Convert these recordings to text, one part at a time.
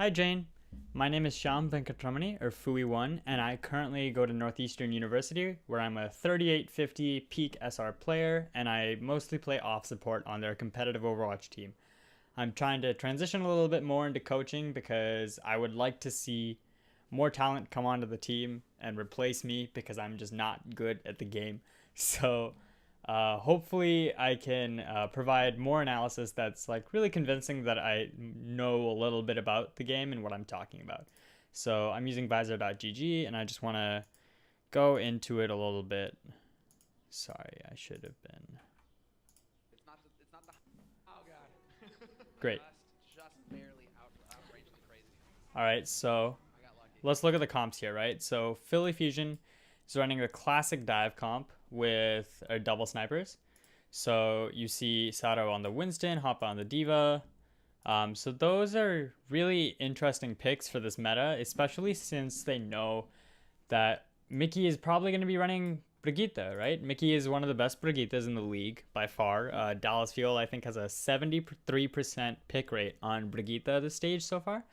Hi Jane, my name is Shyam Venkatramani, or Fui1, and I currently go to Northeastern University, where I'm a 3850 peak SR player, and I mostly play off support on their competitive Overwatch team. I'm trying to transition a little bit more into coaching because I would like to see more talent come onto the team and replace me because I'm just not good at the game. So hopefully I can provide more analysis that's like really convincing that I know a little bit about the game and what I'm talking about. So I'm using visor.gg and I just want to go into it a little bit. Sorry, I should have been. Oh god. Great. Just barely outrageously crazy. All right, so I got lucky. let's look at the comps here, right? So Philly Fusion is running a classic dive comp with double snipers. So you see Sato on the Winston, Hoppa on the Diva. So those are really interesting picks for this meta, especially since they know that Mickey is probably going to be running Brigitte, right? Mickey is one of the best Brigittas in the league by far. Dallas Fuel, I think, has a 73% pick rate on Brigitte this stage so far.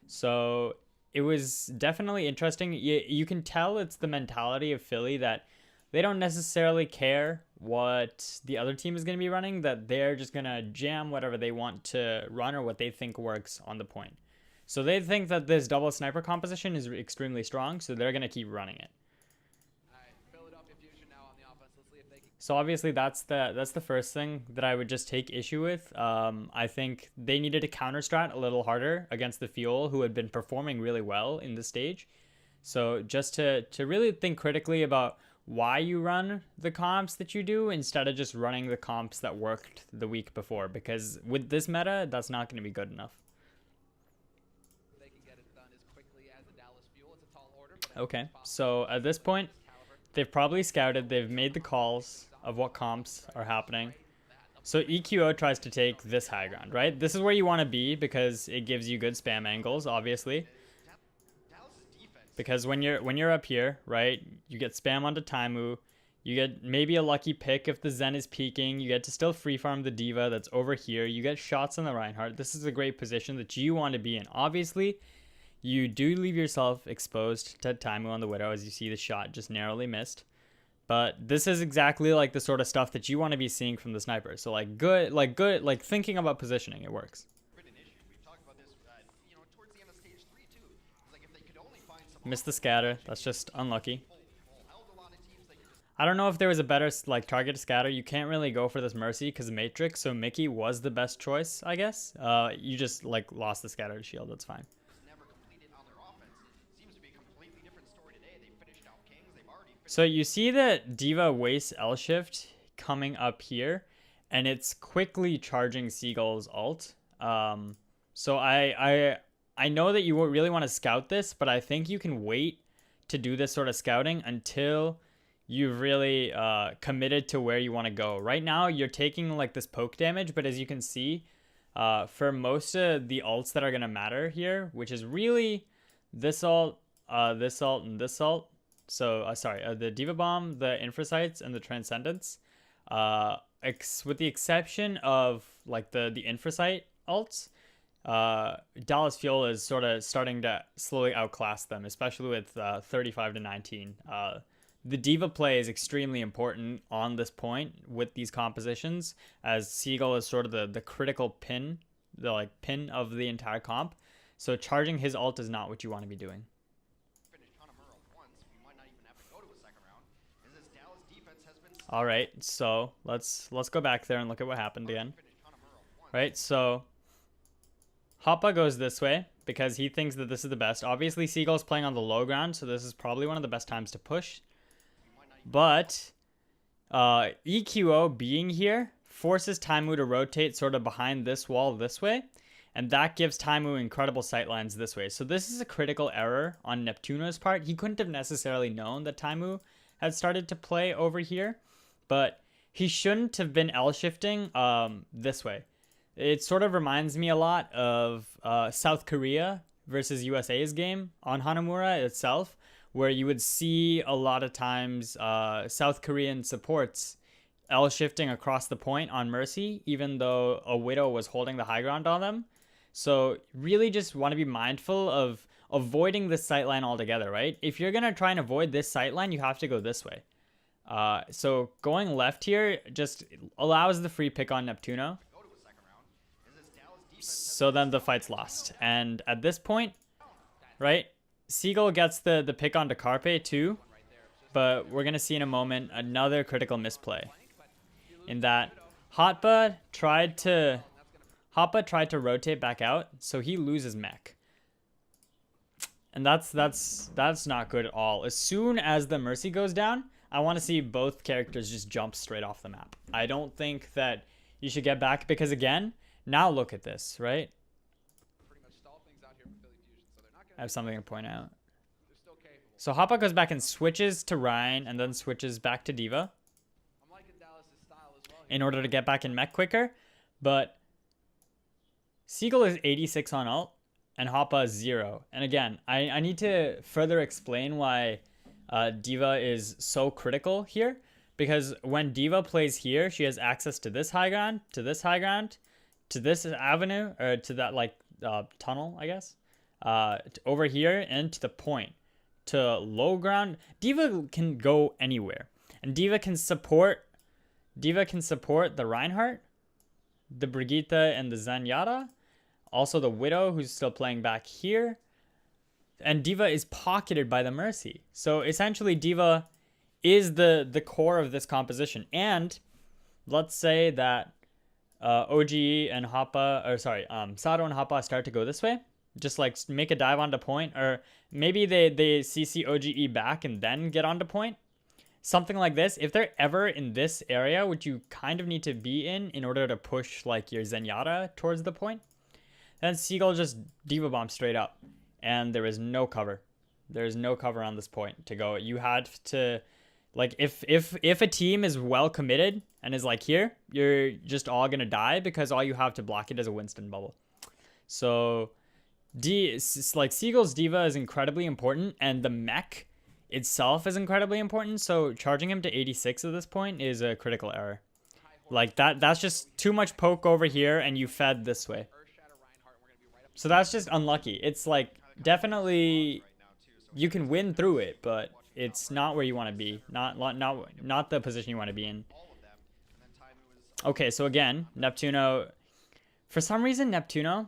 So it was definitely interesting. You can tell it's the mentality of Philly that they don't necessarily care what the other team is going to be running, that they're just going to jam whatever they want to run or what they think works on the point. So they think that this double sniper composition is extremely strong, so they're going to keep running it. Alright, Philadelphia Fusion now on the offense. Let's see if they can. So obviously that's the first thing that I would just take issue with. I think they needed to counter strat a little harder against the Fuel, who had been performing really well in the stage. So just to really think critically about why you run the comps that you do instead of just running the comps that worked the week before, because with this meta, that's not going to be good enough. They can get it done as quickly as the Dallas Fuel. It's a tall order. Okay, so at this point, they've probably scouted, they've made the calls of what comps are happening. So EQO tries to take this high ground, right? This is where you want to be because it gives you good spam angles, obviously. Because when you're up here, right, you get spam onto Taimu, you get maybe a lucky pick if the Zen is peeking, you get to still free farm the Diva that's over here, you get shots on the Reinhardt. This is a great position that you want to be in. Obviously, you do leave yourself exposed to Taimu on the Widow as you see the shot just narrowly missed. But this is exactly like the sort of stuff that you want to be seeing from the sniper. So like thinking about positioning, it works. Missed the scatter. That's just unlucky. I don't know if there was a better like target scatter. You can't really go for this Mercy because Matrix. So Mickey was the best choice, I guess. You just like lost the scattered shield. That's fine. So you see that Diva wastes L shift coming up here, and it's quickly charging Seagull's ult. So I know that you really want to scout this, but I think you can wait to do this sort of scouting until you've really committed to where you want to go. Right now, you're taking like this poke damage, but as you can see, for most of the ults that are going to matter here, which is really this ult, and this ult. So, the Diva Bomb, the Infrasights, and the Transcendence, with the exception of like the Infrasight ults, Dallas Fuel is sort of starting to slowly outclass them, especially with 35 to 19. The Diva play is extremely important on this point with these compositions, as Seagull is sort of the critical pin, the pin of the entire comp. So charging his ult is not what you want to be doing. All right, so let's go back there and look at what happened again. Right, so Hoppa goes this way because he thinks that this is the best. Obviously, Seagull's playing on the low ground, so this is probably one of the best times to push. But EQO being here forces Taimu to rotate sort of behind this wall this way, and that gives Taimu incredible sightlines this way. So this is a critical error on Neptuno's part. He couldn't have necessarily known that Taimu had started to play over here, but he shouldn't have been L-shifting this way. It sort of reminds me a lot of South Korea versus USA's game on Hanamura itself, where you would see a lot of times South Korean supports L shifting across the point on Mercy, even though a Widow was holding the high ground on them. So really just want to be mindful of avoiding this sightline altogether, right? If you're going to try and avoid this sightline, you have to go this way. So going left here just allows the free pick on Neptuno. So then the fight's lost. And at this point, right, Seagull gets the pick onto Carpe too. But we're going to see in a moment another critical misplay. In that Hotba tried to rotate back out, so he loses mech. And that's not good at all. As soon as the Mercy goes down, I want to see both characters just jump straight off the map. I don't think that you should get back because, again, now look at this, right? I have something to point out. So Hoppa goes back and switches to Ryan and then switches back to D.Va in order to get back in mech quicker. But Seagull is 86 on ult and Hoppa is 0. And again, I need to further explain why D.Va is so critical here. Because when D.Va plays here, she has access to this high ground, to this high ground, to this avenue, or to that like tunnel, I guess. Over here and to the point. To low ground. D.Va can go anywhere. And D.Va can support the Reinhardt, the Brigitte, and the Zenyatta. Also the Widow, who's still playing back here. And D.Va is pocketed by the Mercy. So essentially D.Va is the core of this composition. And let's say that OGE and Hoppa, or sorry, Sado and Hoppa start to go this way. Just like make a dive onto point, or maybe they CC OGE back and then get onto point. Something like this. If they're ever in this area, which you kind of need to be in order to push like your Zenyatta towards the point, then Seagull just D.Va bomb straight up. And there is no cover. There's no cover on this point to go. You had to, like, if a team is well committed and is like here, you're just all gonna die because all you have to block it is a Winston bubble. So Seagull's D.Va is incredibly important, and the mech itself is incredibly important. So charging him to 86 at this point is a critical error. Like that's just too much poke over here, and you fed this way. So that's just unlucky. It's like definitely you can win through it, but it's not where you want to be. Not the position you want to be in. Okay, so again, Neptuno. For some reason, Neptuno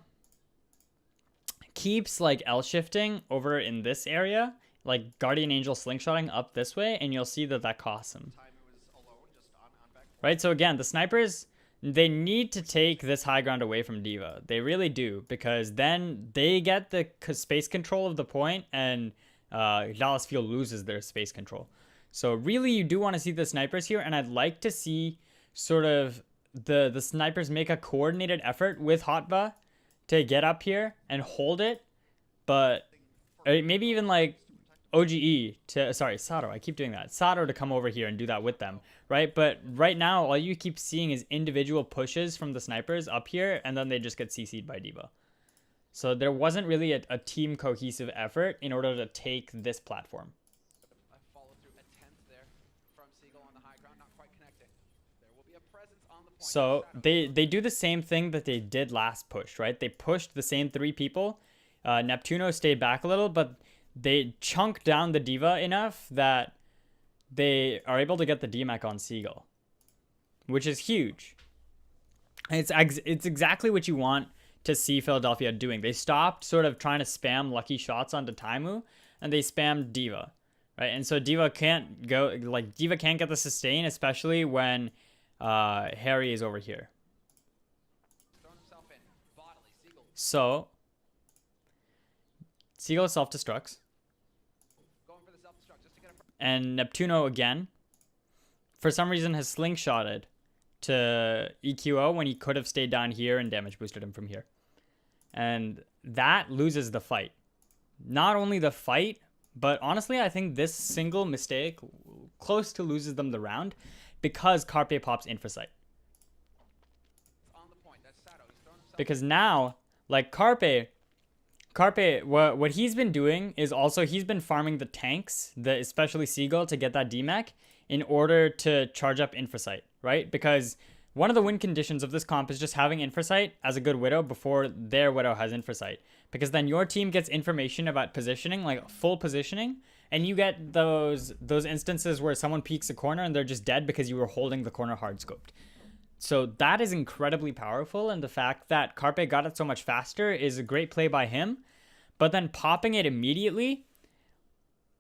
keeps like L shifting over in this area, like Guardian Angel slingshotting up this way, and you'll see that costs him. Right, so again, the snipers, they need to take this high ground away from D.Va. They really do, because then they get the space control of the point, and Dallas Fuel loses their space control. So really, you do want to see the snipers here, and I'd like to see sort of the snipers make a coordinated effort with Hotba to get up here and hold it, but maybe even like OGE to, sorry, Sado, I keep doing that. Sado to come over here and do that with them, right? But right now, all you keep seeing is individual pushes from the snipers up here, and then they just get CC'd by D.Va. So there wasn't really a team cohesive effort in order to take this platform. A follow through attempt there from Seagull on the high ground, not quite connecting. There will be a presence on the point. So they do the same thing that they did last push, right? They pushed the same 3 people. Neptuno stayed back a little, but they chunk down the D.Va enough that they are able to get the DMAC on Seagull, which is huge. And it's exactly what you want to see Philadelphia doing. They stopped sort of trying to spam lucky shots onto Taimu, and they spammed D.Va, right? And so D.Va can't go, like, D.Va can't get the sustain, especially when Harry is over here. So Seagull self-destructs. And Neptuno again, for some reason, has slingshotted to EQO when he could have stayed down here and damage boosted him from here. And that loses the fight. Not only the fight, but honestly, I think this single mistake close to loses them the round because Carpe pops Infrasight. Because now, like Carpe, what he's been doing is also he's been farming the tanks, especially Seagull, to get that DMAC in order to charge up Infrasight, right? Because One of the win conditions of this comp is just having Infrasight as a good Widow before their Widow has Infrasight. Because then your team gets information about positioning, like full positioning, and you get those instances where someone peeks a corner and they're just dead because you were holding the corner hard scoped. So that is incredibly powerful, and the fact that Carpe got it so much faster is a great play by him. But then popping it immediately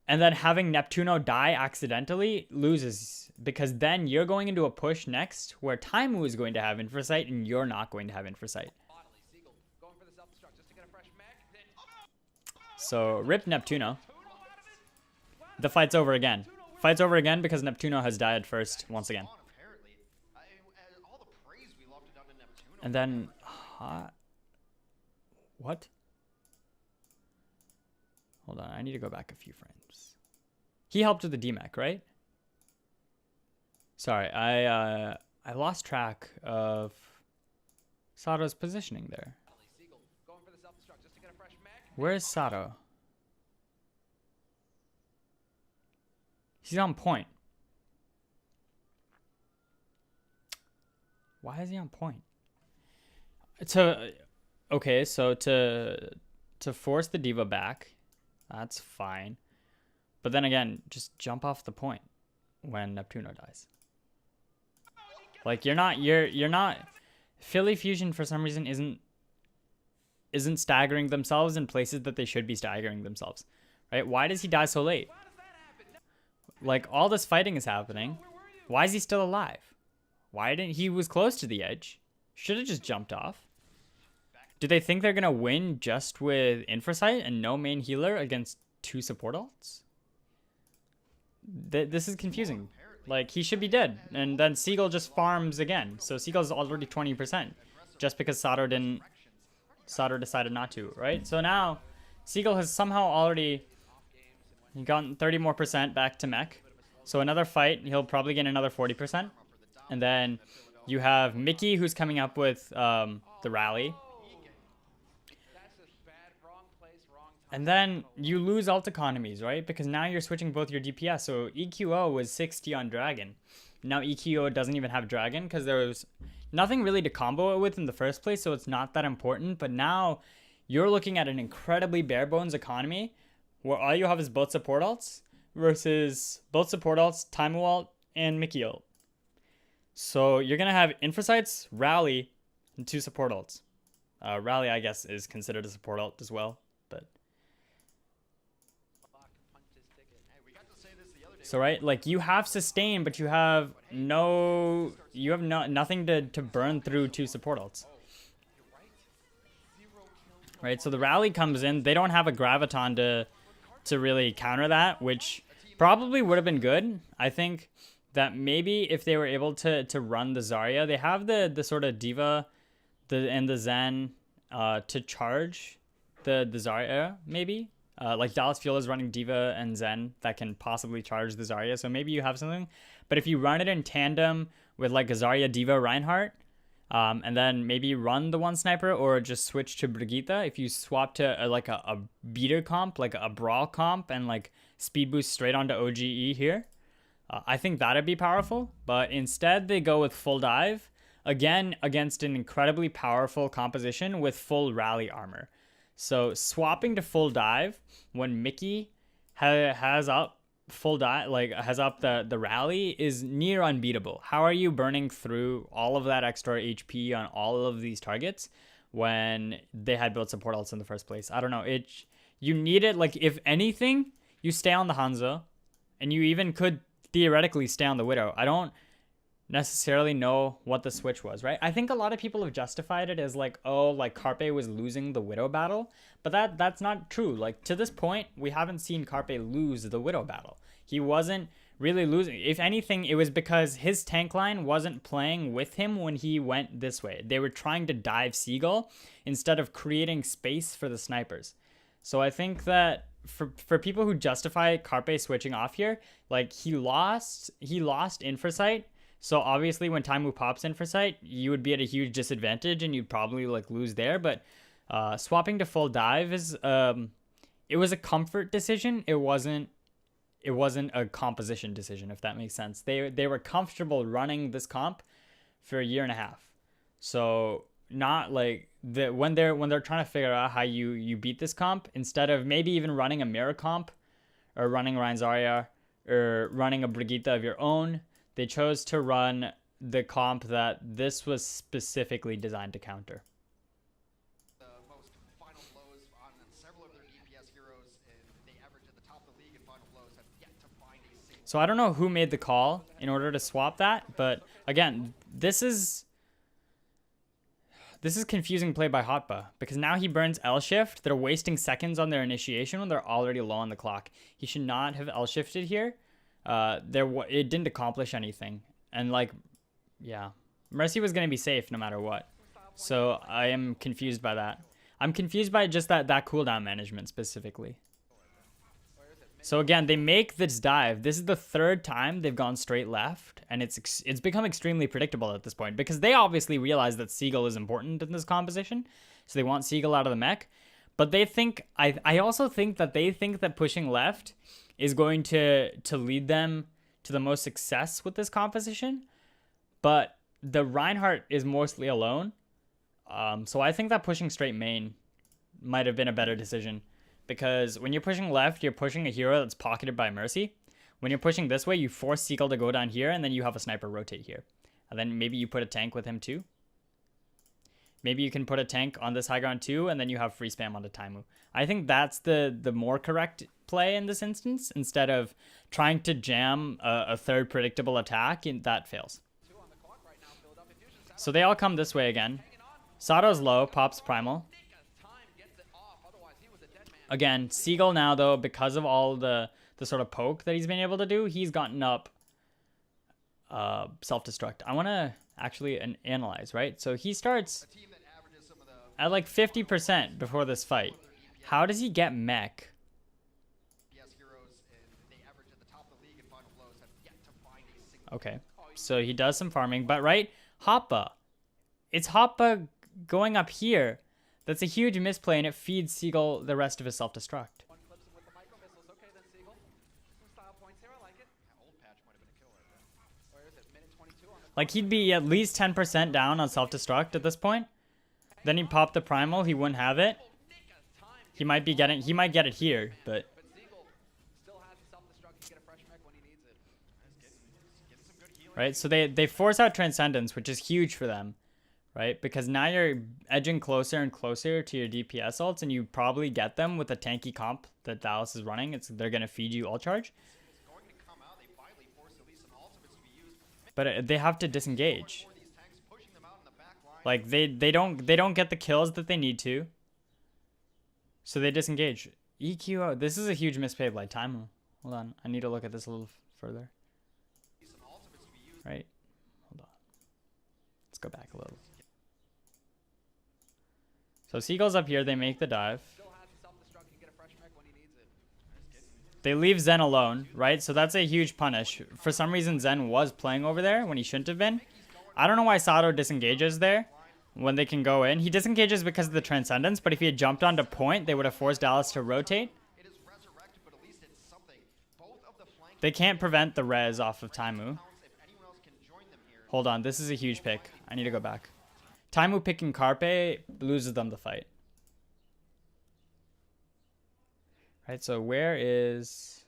and then having Neptuno die accidentally loses, because then you're going into a push next where Taimu is going to have Infrasight and you're not going to have Infrasight. So rip Neptuno. The fight's over again. Fight's over again because Neptuno has died first once again. And then... what? Hold on, I need to go back a few frames. He helped with the DMAC, right? Sorry, I lost track of Sato's positioning there. Where is Sato? He's on point. Why is he on point? Okay, so to force the D.Va back, that's fine. But then again, just jump off the point when Neptuno dies. Like you're not Philly Fusion for some reason isn't staggering themselves in places that they should be staggering themselves. Right? Why does he die so late? Like all this fighting is happening. Why is he still alive? Why didn't he was close to the edge? Should have just jumped off. Do they think they're gonna win just with Infrasight and no main healer against 2 support ults? This is confusing. Like he should be dead, and then Seagull just farms again. So Seagull's already 20%, just because Sato decided not to, right? So now Seagull has somehow already gotten 30% more back to mech. So another fight, he'll probably get another 40%, and then you have Mickey who's coming up with the rally. And then you lose ult economies, right? Because now you're switching both your DPS. So EQO was 60 on Dragon. Now EQO doesn't even have Dragon because there was nothing really to combo it with in the first place, so it's not that important. But now you're looking at an incredibly bare bones economy where all you have is both support ults versus both support ults, Taimu ult, and Mickey ult. So you're going to have Infrasights, Rally, and 2 support ults. Rally, I guess, is considered a support ult as well. So right, like you have sustain, but you have nothing to burn through 2 support ults. Right, so the rally comes in. They don't have a graviton to really counter that, which probably would have been good. I think that maybe if they were able to run the Zarya, they have the sort of D.Va and the Zen to charge the Zarya maybe. Like Dallas Fuel is running D.Va and Zen that can possibly charge the Zarya, so maybe you have something. But if you run it in tandem with like a Zarya, D.Va, Reinhardt, and then maybe run the one sniper or just switch to Brigitte, if you swap to a beater comp, like a brawl comp, and like speed boost straight onto OGE here, I think that'd be powerful. But instead they go with full dive, again against an incredibly powerful composition with full rally armor. So swapping to full dive when Mickey has up full dive, like has up the rally, is near unbeatable. How are you burning through all of that extra HP on all of these targets when they had built support ults in the first place? I don't know. You need it. Like if anything, you stay on the Hanzo, and you even could theoretically stay on the Widow. I don't necessarily know what the switch was, right? I think a lot of people have justified it as like, oh, like Carpe was losing the Widow battle, but that's not true. Like to this point, we haven't seen Carpe lose the Widow battle. He wasn't really losing. If anything, it was because his tank line wasn't playing with him when he went this way. They were trying to dive Seagull instead of creating space for the snipers. So I think that for people who justify Carpe switching off here, like he lost Infrasight. So obviously when Taimu pops Infrasight, you would be at a huge disadvantage and you'd probably like lose there. But swapping to full dive is it was a comfort decision. It wasn't a composition decision, if that makes sense. They were comfortable running this comp for a year and a half. So not like when they're trying to figure out how you beat this comp, instead of maybe even running a mirror comp or running Ryan Zarya or running a Brigitte of your own, they chose to run the comp that this was specifically designed to counter. The most final blows on several of their DPS heroes, and they average at the top of the league in final blows, have yet to find a single. So I don't know who made the call in order to swap that, but again, this is confusing play by Hotba, because now he burns L shift. They're wasting seconds on their initiation when they're already low on the clock. He should not have L shifted here. It didn't accomplish anything, and like, yeah, Mercy was gonna be safe no matter what. So I am confused by that. I'm confused by just that cooldown management specifically. So again, they make this dive. This is the third time they've gone straight left, and it's become extremely predictable at this point, because they obviously realize that Seagull is important in this composition, so they want Seagull out of the mech. But they think, I also think that they think that pushing left is going to lead them to the most success with this composition. But the Reinhardt is mostly alone, so I think that pushing straight main might have been a better decision. Because when you're pushing left, you're pushing a hero that's pocketed by Mercy. When you're pushing this way, you force Seagull to go down here, and then you have a sniper rotate here. And then maybe you put a tank with him too. Maybe you can put a tank on this high ground too, and then you have free spam onto Taimu. I think that's the more correct play in this instance, instead of trying to jam a third predictable attack, and that fails. So they all come this way again. Sato's low, pops Primal. Again, Seagull now, though, because of all the sort of poke that he's been able to do, he's gotten up self-destruct. I want to actually analyze, right? So he starts at like 50% before this fight. How does he get mech? Okay, so he does some farming, but right, Hoppa. It's Hoppa going up here. That's a huge misplay, and it feeds Seagull the rest of his self-destruct. Like, he'd be at least 10% down on self-destruct at this point. Then he'd pop the Primal, he wouldn't have it. He might get it here, but... Right, so they force out Transcendence, which is huge for them. Right, because now you're edging closer and closer to your DPS ults, and you probably get them with a tanky comp that Dallas is running. They're gonna feed you ult charge, but they have to disengage. Like they don't get the kills that they need to, so they disengage. EQ, this is a huge misplay by Taimu. Hold on, I need to look at this a little further. Right, hold on. Let's go back a little. So Seagull's up here, they make the dive. They leave Zen alone, right? So that's a huge punish. For some reason, Zen was playing over there when he shouldn't have been. I don't know why Sato disengages there when they can go in. He disengages because of the Transcendence, but if he had jumped onto point, they would have forced Dallas to rotate. They can't prevent the res off of Taimu. Hold on, this is a huge pick. I need to go back. Taimu picking Carpe loses them the fight. Right, so where is...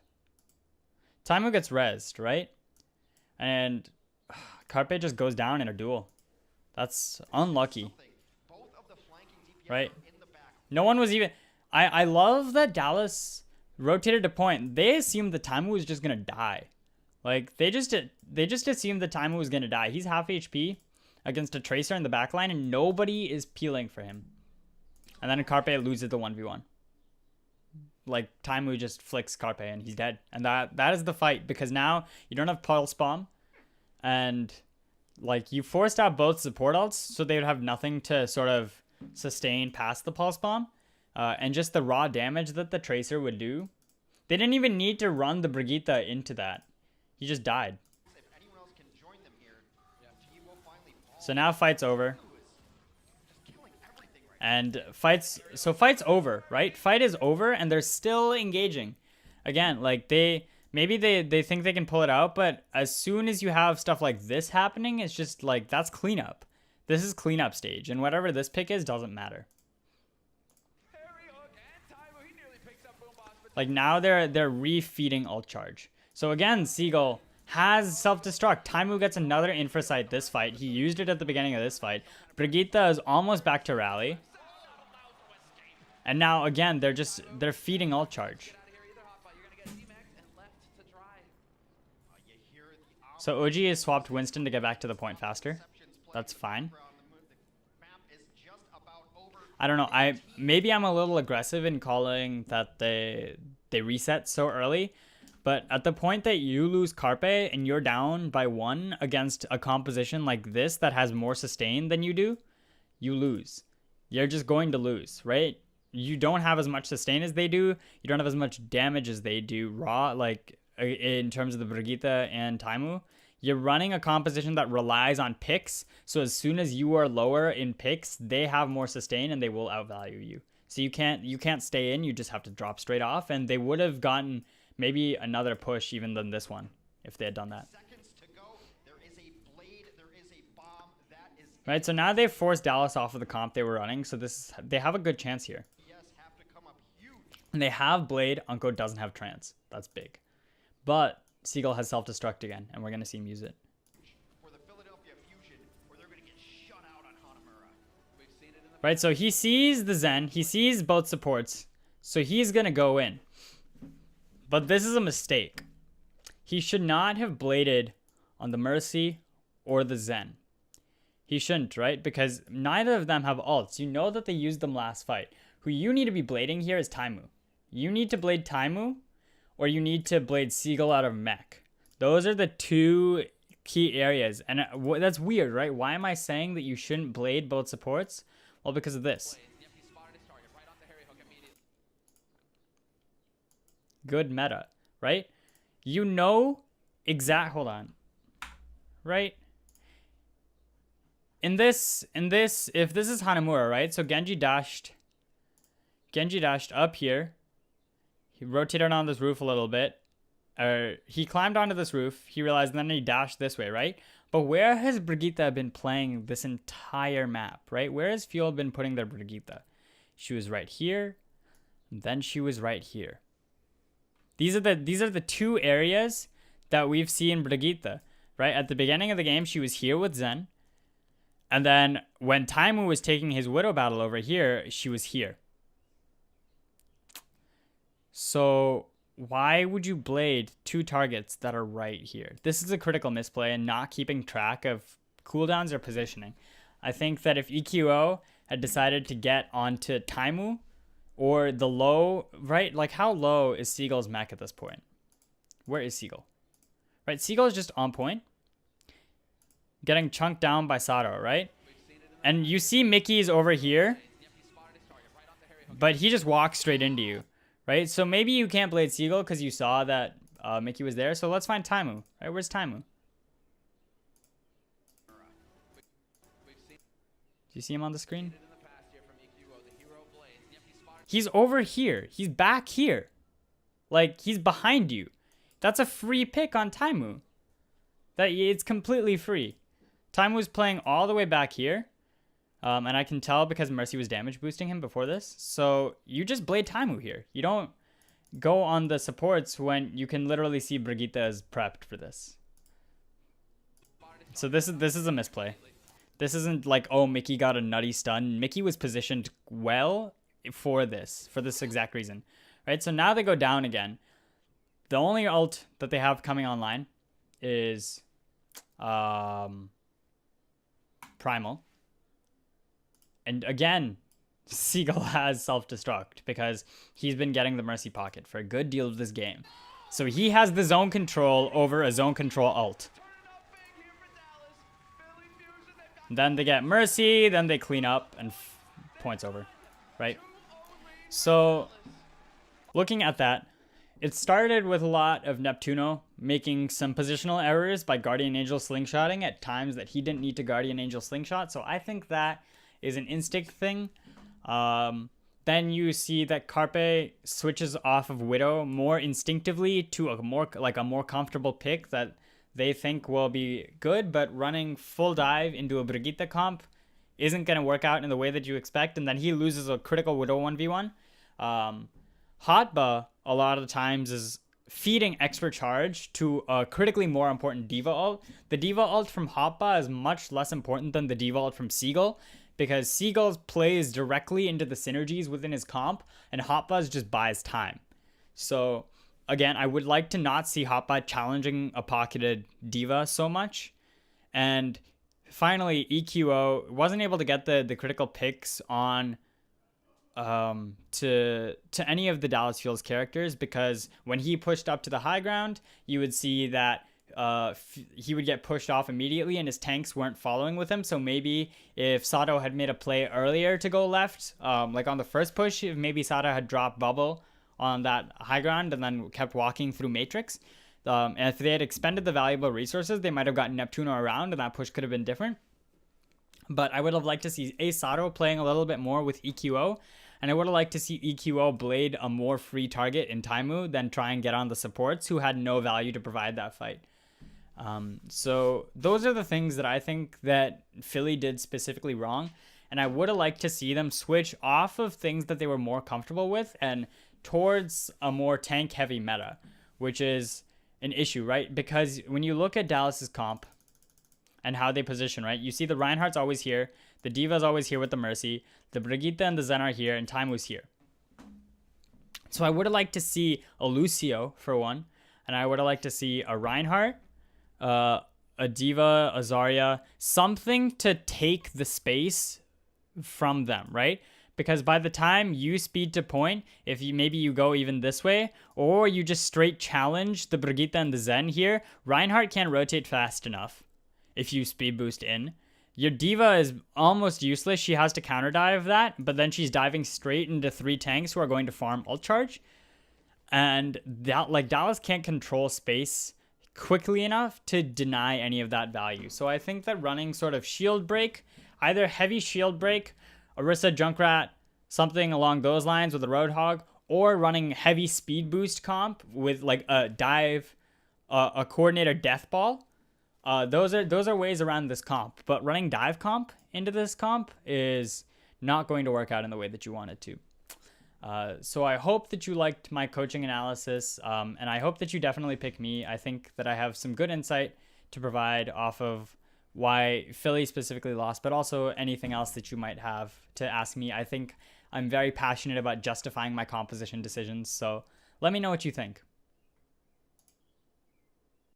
Taimu gets rezzed, right? And Carpe just goes down in a duel. That's unlucky. Right? No one was even... I love that Dallas rotated to point. They assumed that Taimu was just going to die. Like, they just assumed that Taimu was going to die. He's half HP against a Tracer in the backline, and nobody is peeling for him. And then Carpe loses the 1v1. Like, Taimu just flicks Carpe, and he's dead. And that is the fight, because now you don't have Pulse Bomb, and, like, you forced out both support ults, so they would have nothing to sort of sustain past the Pulse Bomb. And just the raw damage that the Tracer would do. They didn't even need to run the Brigitte into that. He just died. So now fight's over. And fight's over, right? Fight is over, and they're still engaging. Again, like, they maybe they think they can pull it out, but as soon as you have stuff like this happening, it's just like, that's cleanup. This is cleanup stage, and whatever this pick is doesn't matter. Like now they're refeeding ult charge. So again, Seagull has self-destruct. Taimu gets another infra sight this fight. He used it at the beginning of this fight. Brigitte is almost back to rally. And now again, they're feeding ult charge. So OG has swapped Winston to get back to the point faster. That's fine. I don't know. Maybe I'm a little aggressive in calling that they reset so early, but at the point that you lose Carpe and you're down by 1 against a composition like this that has more sustain than you do, you lose. You're just going to lose, right? You don't have as much sustain as they do. You don't have as much damage as they do raw, like in terms of the Brigitte and Taimu. You're running a composition that relies on picks, so as soon as you are lower in picks, they have more sustain and they will outvalue you. So you can't stay in, you just have to drop straight off, and they would have gotten maybe another push even than this one if they had done that. Right, so now they've forced Dallas off of the comp they were running, so they have a good chance here. And they have Blade, Unko doesn't have Trance. That's big. But Seagull has self-destruct again, and we're going to see him use it. Right, so he sees the Zen. He sees both supports. So he's going to go in. But this is a mistake. He should not have bladed on the Mercy or the Zen. He shouldn't, right? Because neither of them have ults. You know that they used them last fight. Who you need to be blading here is Taimu. You need to blade Taimu, or you need to blade Seagull out of mech. Those are the two key areas. And that's weird, right? Why am I saying that you shouldn't blade both supports? Well, because of this. Good meta, right? You know hold on. Right? In this, if this is Hanamura, right? So Genji dashed up here. He rotated on this roof a little bit. He climbed onto this roof. He realized, and then he dashed this way, right? But where has Brigitte been playing this entire map, right? Where has Fuel been putting their Brigitte? She was right here. And then she was right here. These are the two areas that we've seen Brigitte, right? At the beginning of the game, she was here with Zen. And then when Taimu was taking his Widow battle over here, she was here. So why would you blade two targets that are right here? This is a critical misplay and not keeping track of cooldowns or positioning. I think that if EQO had decided to get onto Taimu or the low, right? Like how low is Seagull's mech at this point? Where is Seagull? Right, Seagull is just on point. Getting chunked down by Sato, right? And you see Mickey's over here, but he just walks straight into you, right? So maybe you can't blade Seagull because you saw that Mickey was there. So let's find Taimu, right? Where's Taimu? Do you see him on the screen? He's over here. He's back here. Like, he's behind you. That's a free pick on Taimu. It's completely free. Taimu's playing all the way back here. And I can tell because Mercy was damage boosting him before this. So you just blade Taimu here. You don't go on the supports when you can literally see Brigitte is prepped for this. So this is a misplay. This isn't like, oh, Mickey got a nutty stun. Mickey was positioned well for this exact reason. Right? So now they go down again. The only ult that they have coming online is Primal. And again, Seagull has self-destruct because he's been getting the Mercy Pocket for a good deal of this game. So he has the zone control over a zone control ult. Then they get Mercy, then they clean up, and points over, right? So, looking at that, it started with a lot of Neptuno making some positional errors by Guardian Angel slingshotting at times that he didn't need to Guardian Angel slingshot. So I think that is an instinct thing. then you see that Carpe switches off of Widow more instinctively to a more comfortable pick that they think will be good, but running full dive into a Brigitte comp isn't going to work out in the way that you expect, and then he loses a critical Widow 1v1. Hotba, a lot of the times, is feeding extra charge to a critically more important Diva ult. The Diva ult from Hotba is much less important than the Diva ult from Seagull, because Seagull plays directly into the synergies within his comp, and Hotba just buys time. So, again, I would like to not see Hotba challenging a pocketed Diva so much. And finally, EQO wasn't able to get the critical picks on to any of the Dallas Fuels characters, because when he pushed up to the high ground, you would see that he would get pushed off immediately and his tanks weren't following with him. So maybe if Sato had made a play earlier to go left, like on the first push, if maybe Sato had dropped bubble on that high ground and then kept walking through Matrix, and if they had expended the valuable resources, they might have gotten Neptuno around and that push could have been different. But I would have liked to see Sato playing a little bit more with EQO, and I would have liked to see EQO blade a more free target in Taimu than try and get on the supports who had no value to provide that fight. So those are the things that I think that Philly did specifically wrong, and I would have liked to see them switch off of things that they were more comfortable with and towards a more tank-heavy meta, which is an issue, right? Because when you look at Dallas's comp and how they position, right, you see the Reinhardt's always here, the Diva's always here with the Mercy, the Brigitte and the Zen are here, and Taimu's here. So I would have liked to see a Lucio, for one, and I would have liked to see a Reinhardt, a Diva, a Zarya, something to take the space from them, right? Because by the time you speed to point, if you maybe you go even this way, or you just straight challenge the Brigitte and the Zen here, Reinhardt can't rotate fast enough if you speed boost in. Your Diva is almost useless. She has to counter dive that, but then she's diving straight into 3 tanks who are going to farm ult charge. And that, like, Dallas can't control space quickly enough to deny any of that value. So I think that running sort of shield break, either heavy shield break, Orisa Junkrat, something along those lines with a Roadhog, or running heavy speed boost comp with like a dive, a coordinator death ball. Those are ways around this comp, but running dive comp into this comp is not going to work out in the way that you want it to. So I hope that you liked my coaching analysis, and I hope that you definitely pick me. I think that I have some good insight to provide off of why Philly specifically lost, but also anything else that you might have to ask me. I think I'm very passionate about justifying my composition decisions, so let me know what you think.